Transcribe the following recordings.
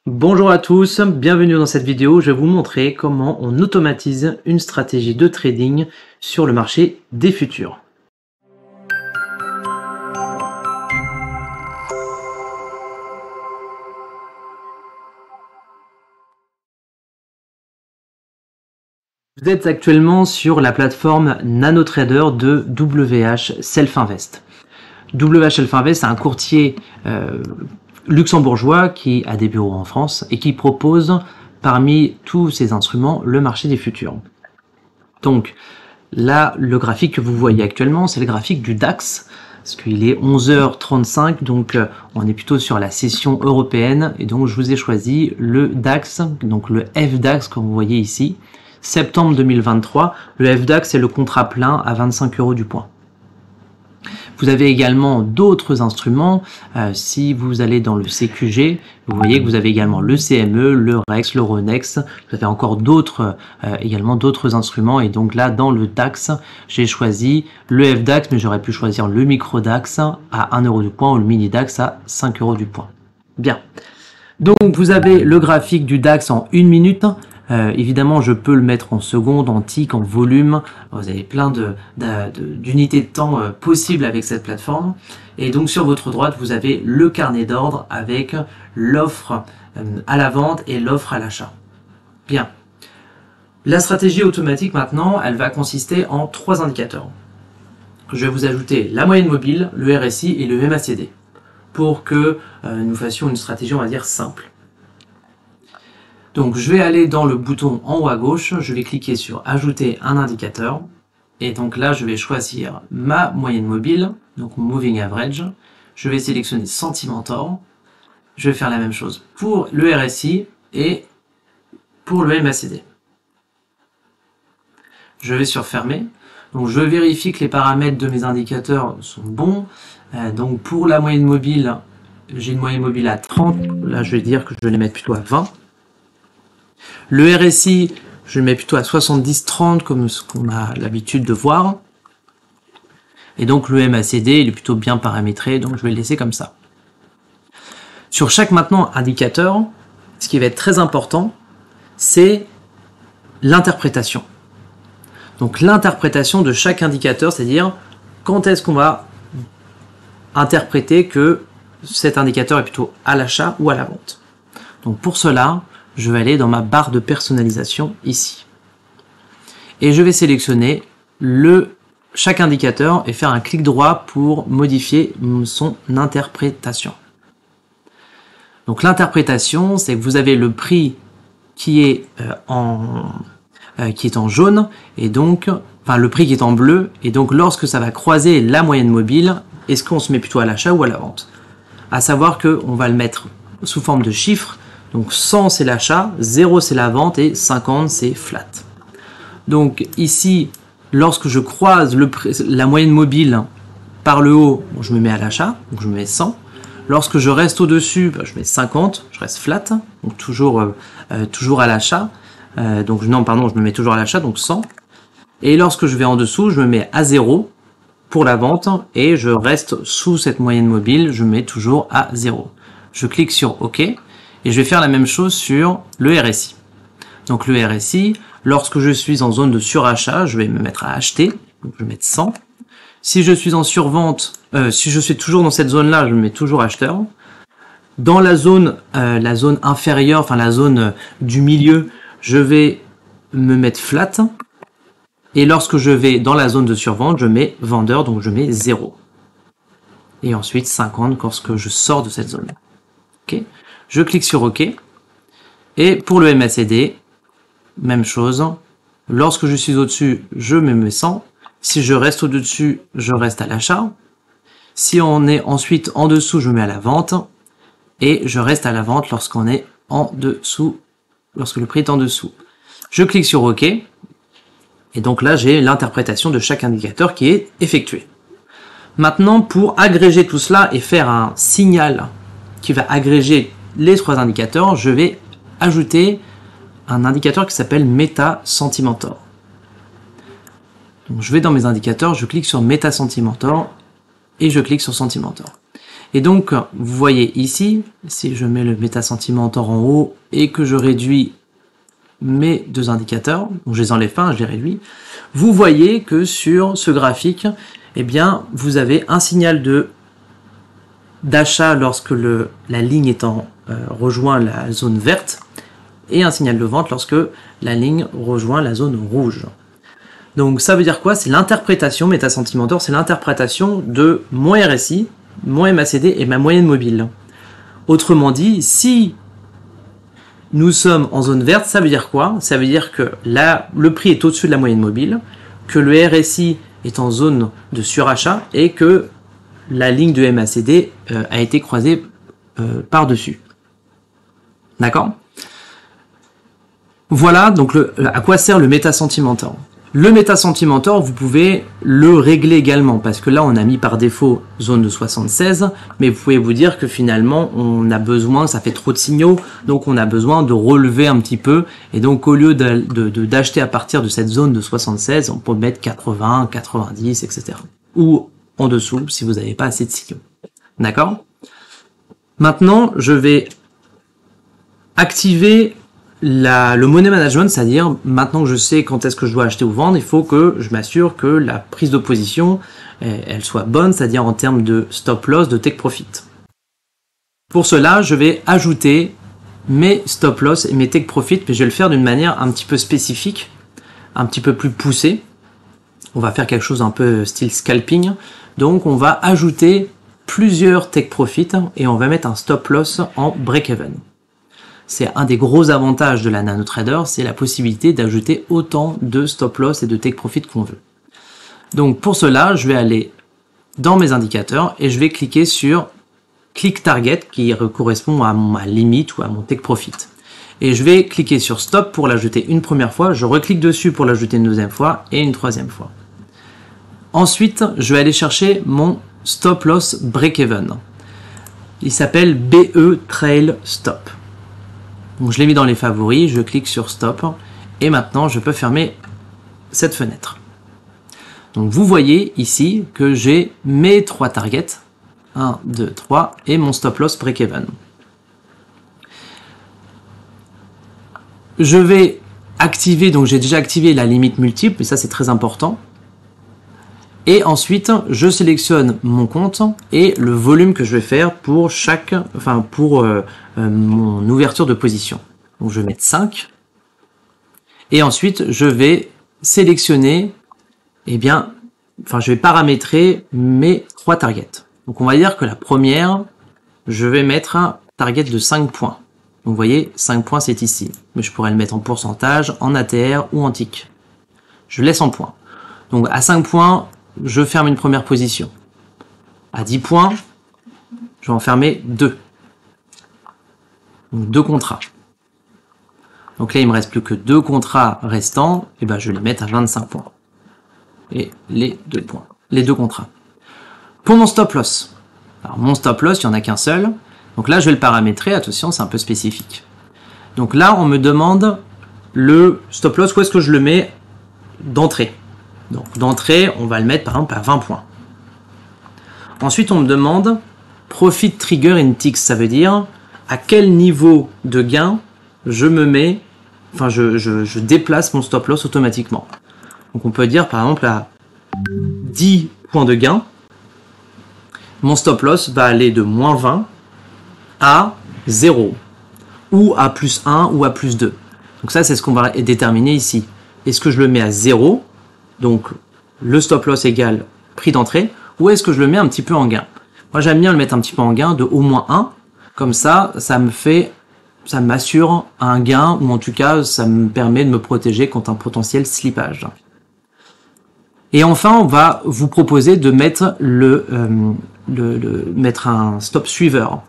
Bonjour à tous, bienvenue dans cette vidéo. Je vais vous montrer comment on automatise une stratégie de trading sur le marché des futurs. Vous êtes actuellement sur la plateforme NanoTrader de WH Self Invest. WH Self Invest, c'est un courtier luxembourgeois qui a des bureaux en France et qui propose parmi tous ses instruments le marché des futurs. Donc là, le graphique que vous voyez actuellement, c'est le graphique du DAX, parce qu'il est 11h35, donc on est plutôt sur la session européenne, et donc je vous ai choisi le DAX, donc le FDAX comme vous voyez ici, septembre 2023. Le FDAX, c'est le contrat plein à 25 € du point. Vous avez également d'autres instruments. Si vous allez dans le CQG, vous voyez que vous avez également le CME, le REX, l'Euronext. Vous avez encore d'autres également d'autres instruments. Et donc là, dans le DAX, j'ai choisi le FDAX, mais j'aurais pu choisir le micro DAX à 1 € du point ou le mini DAX à 5 € du point. Bien. Donc vous avez le graphique du DAX en 1 minute. Évidemment, je peux le mettre en secondes, en tick, en volume. Vous avez plein d'unités de temps possibles avec cette plateforme. Et donc sur votre droite, vous avez le carnet d'ordre avec l'offre à la vente et l'offre à l'achat. Bien. La stratégie automatique maintenant, elle va consister en 3 indicateurs. Je vais vous ajouter la moyenne mobile, le RSI et le MACD pour que nous fassions une stratégie, on va dire, simple. Donc je vais aller dans le bouton en haut à gauche, je vais cliquer sur ajouter un indicateur et donc là je vais choisir ma moyenne mobile, donc Moving Average, je vais sélectionner Centimentor, je vais faire la même chose pour le RSI et pour le MACD. Je vais sur fermer, donc je vérifie que les paramètres de mes indicateurs sont bons, donc pour la moyenne mobile, j'ai une moyenne mobile à 30, là je vais dire que je vais les mettre plutôt à 20. Le RSI, je le mets plutôt à 70-30 comme ce qu'on a l'habitude de voir. Et donc le MACD, il est plutôt bien paramétré, donc je vais le laisser comme ça. Sur chaque maintenant indicateur, ce qui va être très important, c'est l'interprétation. Donc l'interprétation de chaque indicateur, c'est-à-dire quand est-ce qu'on va interpréter que cet indicateur est plutôt à l'achat ou à la vente. Donc pour cela, je vais aller dans ma barre de personnalisation ici. Et je vais sélectionner chaque indicateur et faire un clic droit pour modifier son interprétation. Donc l'interprétation, c'est que vous avez le prix qui est en jaune, et donc, enfin le prix qui est en bleu, et donc lorsque ça va croiser la moyenne mobile, est-ce qu'on se met plutôt à l'achat ou à la vente? À savoir qu'on va le mettre sous forme de chiffres. Donc 100 c'est l'achat, 0 c'est la vente et 50 c'est flat. Donc ici, lorsque je croise la moyenne mobile par le haut, je me mets à l'achat, donc je me mets 100. Lorsque je reste au-dessus, je mets 50, je reste flat, donc toujours à l'achat. Je me mets toujours à l'achat, donc 100. Et lorsque je vais en dessous, je me mets à 0 pour la vente et je reste sous cette moyenne mobile, je me mets toujours à 0. Je clique sur OK. Et je vais faire la même chose sur le RSI. Donc le RSI, lorsque je suis en zone de surachat, je vais me mettre à acheter. Donc je vais mettre 100. Si je suis en survente, si je suis toujours dans cette zone-là, je me mets toujours acheteur. Dans la zone inférieure, enfin la zone du milieu, je vais me mettre flat. Et lorsque je vais dans la zone de survente, je mets vendeur, donc je mets 0. Et ensuite 50 lorsque je sors de cette zone. OK. Je clique sur OK. Et pour le MACD, même chose. Lorsque je suis au-dessus, je me mets 100. Si je reste au-dessus, je reste à l'achat. Si on est ensuite en dessous, je me mets à la vente. Et je reste à la vente lorsqu'on est en dessous, lorsque le prix est en dessous. Je clique sur OK. Et donc là, j'ai l'interprétation de chaque indicateur qui est effectuée. Maintenant, pour agréger tout cela et faire un signal qui va agréger les 3 indicateurs, je vais ajouter un indicateur qui s'appelle Meta Centimentor. Donc je vais dans mes indicateurs, je clique sur Meta Centimentor et je clique sur Centimentor. Et donc, vous voyez ici, si je mets le MetaSentimentor en haut et que je réduis mes deux indicateurs, donc je les enlève pas, je les réduis, vous voyez que sur ce graphique, eh bien, vous avez un signal d'achat lorsque la ligne rejoint la zone verte et un signal de vente lorsque la ligne rejoint la zone rouge. Donc ça veut dire quoi? C'est l'interprétation, MetaSentimentor, c'est l'interprétation de mon RSI, mon MACD et ma moyenne mobile. Autrement dit, si nous sommes en zone verte, ça veut dire quoi? Ça veut dire que là, le prix est au-dessus de la moyenne mobile, que le RSI est en zone de surachat et que la ligne de MACD a été croisée par-dessus. D'accord? Voilà donc à quoi sert le MetaSentimentor. Le MetaSentimentor, vous pouvez le régler également, parce que là, on a mis par défaut zone de 76, mais vous pouvez vous dire que finalement, on a besoin, ça fait trop de signaux, donc on a besoin de relever un petit peu, et donc au lieu d'acheter à partir de cette zone de 76, on peut mettre 80, 90, etc. Ou en dessous, si vous n'avez pas assez de signaux. D'accord? Maintenant, je vais activer le money management, c'est-à-dire maintenant que je sais quand est-ce que je dois acheter ou vendre, il faut que je m'assure que la prise de position elle soit bonne, c'est-à-dire en termes de stop loss, de take profit. Pour cela, je vais ajouter mes stop loss et mes take profit, mais je vais le faire d'une manière un petit peu spécifique, un petit peu plus poussée. On va faire quelque chose un peu style scalping. Donc on va ajouter plusieurs take profit et on va mettre un stop loss en break-even. C'est un des gros avantages de la NanoTrader, c'est la possibilité d'ajouter autant de stop loss et de take profit qu'on veut. Donc pour cela, je vais aller dans mes indicateurs et je vais cliquer sur Click Target qui correspond à ma limite ou à mon take profit. Et je vais cliquer sur Stop pour l'ajouter une première fois, je reclique dessus pour l'ajouter une deuxième fois et une troisième fois. Ensuite, je vais aller chercher mon stop loss break-even. Il s'appelle BE Trail Stop. Donc je l'ai mis dans les favoris, je clique sur Stop et maintenant je peux fermer cette fenêtre. Donc vous voyez ici que j'ai mes trois targets, 1, 2, 3 et mon stop loss break-even. Je vais activer, donc j'ai déjà activé la limite multiple, et ça c'est très important. Et ensuite, je sélectionne mon compte et le volume que je vais faire pour mon ouverture de position. Donc je vais mettre 5. Et ensuite, je vais sélectionner, je vais paramétrer mes 3 targets. Donc on va dire que la première, je vais mettre un target de 5 points. Donc vous voyez, 5 points c'est ici. Mais je pourrais le mettre en pourcentage, en ATR ou en tick. Je laisse en points. Donc à 5 points, je ferme une première position. À 10 points, je vais en fermer 2. Donc 2 contrats. Donc là, il me reste plus que 2 contrats restants. Et je vais les mettre à 25 points. Et les 2 points. Les 2 contrats. Pour mon stop loss. Alors mon stop loss, il n'y en a qu'un seul. Donc là, je vais le paramétrer. Attention, c'est un peu spécifique. Donc là, on me demande le stop loss. Où est-ce que je le mets d'entrée? Donc d'entrée, on va le mettre par exemple à 20 points. Ensuite, on me demande Profit Trigger in Ticks, ça veut dire à quel niveau de gain je me mets, je déplace mon stop loss automatiquement. Donc on peut dire par exemple à 10 points de gain, mon stop loss va aller de moins 20 à 0, ou à plus 1 ou à plus 2. Donc ça, c'est ce qu'on va déterminer ici. Est-ce que je le mets à 0? Donc, le stop loss égale prix d'entrée, ou est-ce que je le mets un petit peu en gain? Moi, j'aime bien le mettre un petit peu en gain de au moins 1, comme ça m'assure un gain, ou en tout cas, ça me permet de me protéger contre un potentiel slippage. Et enfin, on va vous proposer de mettre mettre un stop suiveur.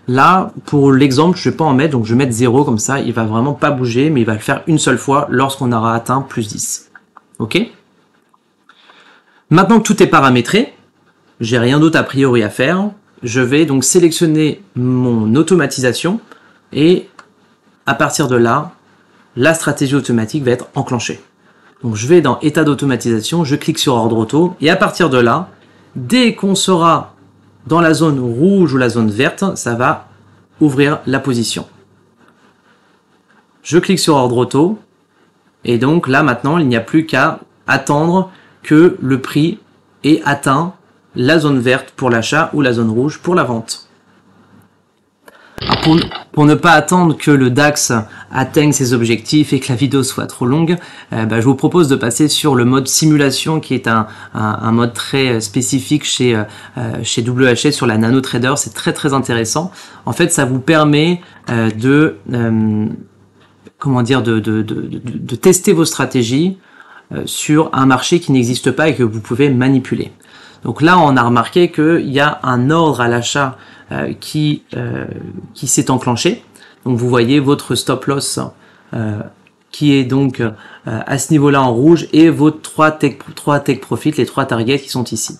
Là, pour l'exemple, je ne vais pas en mettre, donc je vais mettre 0, comme ça, il va vraiment pas bouger, mais il va le faire une seule fois lorsqu'on aura atteint plus 10. Ok? Maintenant que tout est paramétré, j'ai rien d'autre a priori à faire, je vais donc sélectionner mon automatisation et à partir de là, la stratégie automatique va être enclenchée. Donc je vais dans état d'automatisation, je clique sur ordre auto et à partir de là, dès qu'on sera dans la zone rouge ou la zone verte, ça va ouvrir la position. Je clique sur ordre auto et donc là maintenant il n'y a plus qu'à attendre que le prix ait atteint la zone verte pour l'achat ou la zone rouge pour la vente. Pour ne pas attendre que le DAX atteigne ses objectifs et que la vidéo soit trop longue, je vous propose de passer sur le mode simulation qui est un mode très spécifique chez WHS sur la NanoTrader. C'est très intéressant. En fait, ça vous permet de tester vos stratégies sur un marché qui n'existe pas et que vous pouvez manipuler. Donc là, on a remarqué qu'il y a un ordre à l'achat qui s'est enclenché. Donc vous voyez votre stop loss qui est donc à ce niveau-là en rouge et vos trois take profit, les 3 targets qui sont ici.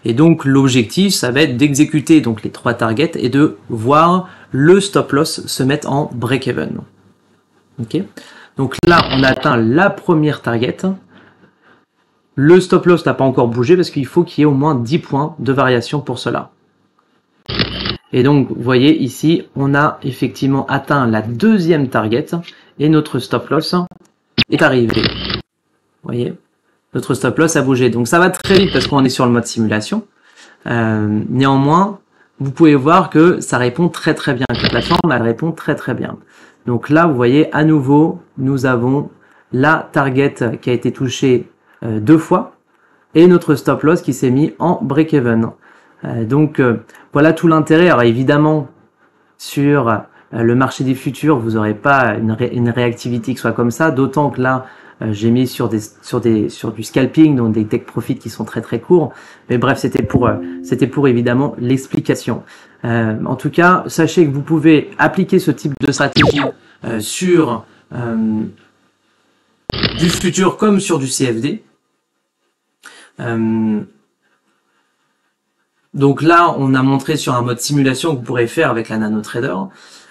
Et donc l'objectif, ça va être d'exécuter donc les 3 targets et de voir le stop loss se mettre en break-even. Ok. Donc là, on a atteint la première target. Le stop loss n'a pas encore bougé parce qu'il faut qu'il y ait au moins 10 points de variation pour cela. Et donc, vous voyez ici, on a effectivement atteint la deuxième target et notre stop loss est arrivé. Vous voyez, notre stop loss a bougé. Donc, ça va très vite parce qu'on est sur le mode simulation. Néanmoins, vous pouvez voir que ça répond très bien. La plateforme, elle répond très bien. Donc là, vous voyez, à nouveau, nous avons la target qui a été touchée 2 fois et notre stop loss qui s'est mis en break-even. Donc voilà tout l'intérêt. Alors évidemment, sur le marché des futurs, vous n'aurez pas une réactivité qui soit comme ça, d'autant que là, j'ai mis sur du scalping, donc des take profits qui sont très courts. Mais bref, c'était pour évidemment l'explication. En tout cas, sachez que vous pouvez appliquer ce type de stratégie sur du futur comme sur du CFD. Donc là, on a montré sur un mode simulation que vous pourrez faire avec la NanoTrader.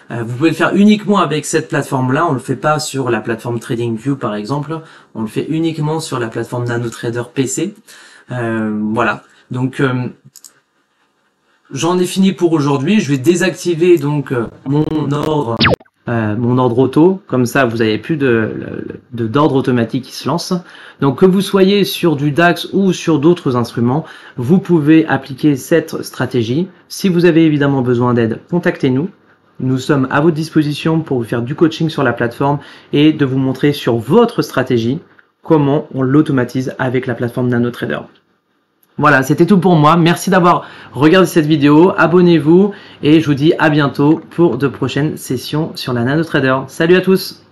Vous pouvez le faire uniquement avec cette plateforme-là. On ne le fait pas sur la plateforme TradingView par exemple. On le fait uniquement sur la plateforme NanoTrader PC. Voilà. Donc j'en ai fini pour aujourd'hui. Je vais désactiver donc mon ordre auto, comme ça vous n'avez plus d'ordre automatique qui se lance. Donc que vous soyez sur du DAX ou sur d'autres instruments, vous pouvez appliquer cette stratégie. Si vous avez évidemment besoin d'aide, contactez-nous. Nous sommes à votre disposition pour vous faire du coaching sur la plateforme et de vous montrer sur votre stratégie comment on l'automatise avec la plateforme NanoTrader. Voilà, c'était tout pour moi. Merci d'avoir regardé cette vidéo. Abonnez-vous et je vous dis à bientôt pour de prochaines sessions sur la NanoTrader. Salut à tous!